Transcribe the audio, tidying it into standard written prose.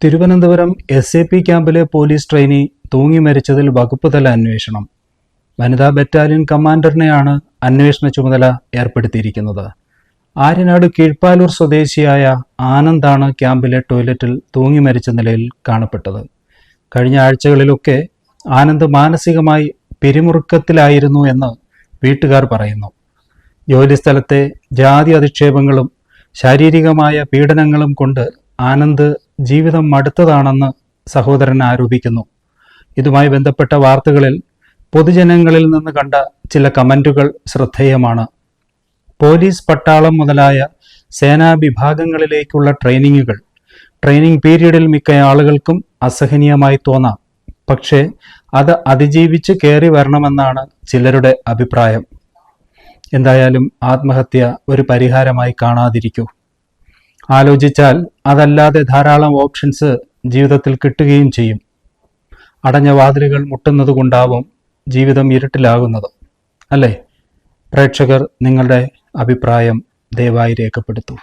Thiruvananthapuram SAP ക്യാമ്പിലെ police trainee തൂങ്ങി മരിച്ചതിൽ വകുപ്പുതല അന്വേഷണം. വനിതാ ബറ്റാലിയൻ കമാൻഡറിനെയാണ് അന്വേഷണ ചുമതല ഏർപ്പെടുത്തിയിരിക്കുന്നത്. ആര്യനാട് കീഴ്പ്പാലൂർ സ്വദേശിയായ ആനന്ദാണ് ക്യാമ്പിലെ ടോയ്ലറ്റിൽ തൂങ്ങി മരിച്ച നിലയിൽ കാണപ്പെട്ടത്. കഴിഞ്ഞ ആഴ്ചകളിലൊക്കെ ആനന്ദ് മാനസികമായി പിരിമുറുക്കത്തിലായിരുന്നു എന്ന് വീട്ടുകാർ പറയുന്നു. ജോലിസ്ഥലത്തെ ജാതി അധിക്ഷേപങ്ങളും ശാരീരികമായ പീഡനങ്ങളും കൊണ്ട് ആനന്ദ് ജീവിതം മടുത്തതാണെന്ന് സഹോദരൻ ആരോപിക്കുന്നു. ഇതുമായി ബന്ധപ്പെട്ട വാർത്തകളിൽ പൊതുജനങ്ങളിൽ നിന്ന് കണ്ട ചില കമന്റുകൾ ശ്രദ്ധേയമാണ്. പോലീസ്, പട്ടാളം മുതലായ സേനാ വിഭാഗങ്ങളിലേക്കുള്ള ട്രെയിനിങ് പീരീഡിൽ മിക്ക ആളുകൾക്കും അസഹനീയമായി തോന്നാം. പക്ഷേ അത് അതിജീവിച്ച് കയറി വരണമെന്നാണ് ചിലരുടെ അഭിപ്രായം. എന്തായാലും ആത്മഹത്യ ഒരു പരിഹാരമായി കാണാതിരിക്കൂ. ആലോചിച്ചാൽ അതല്ലാതെ ധാരാളം ഓപ്ഷൻസ് ജീവിതത്തിൽ കിട്ടുകയും ചെയ്യും. അടഞ്ഞ വാതിലുകൾ മുട്ടുന്നത് കൊണ്ടാവും ജീവിതം ഇരുട്ടിലാകുന്നത്, അല്ലേ? പ്രേക്ഷകർ നിങ്ങളുടെ അഭിപ്രായം ദയവായി രേഖപ്പെടുത്തൂ.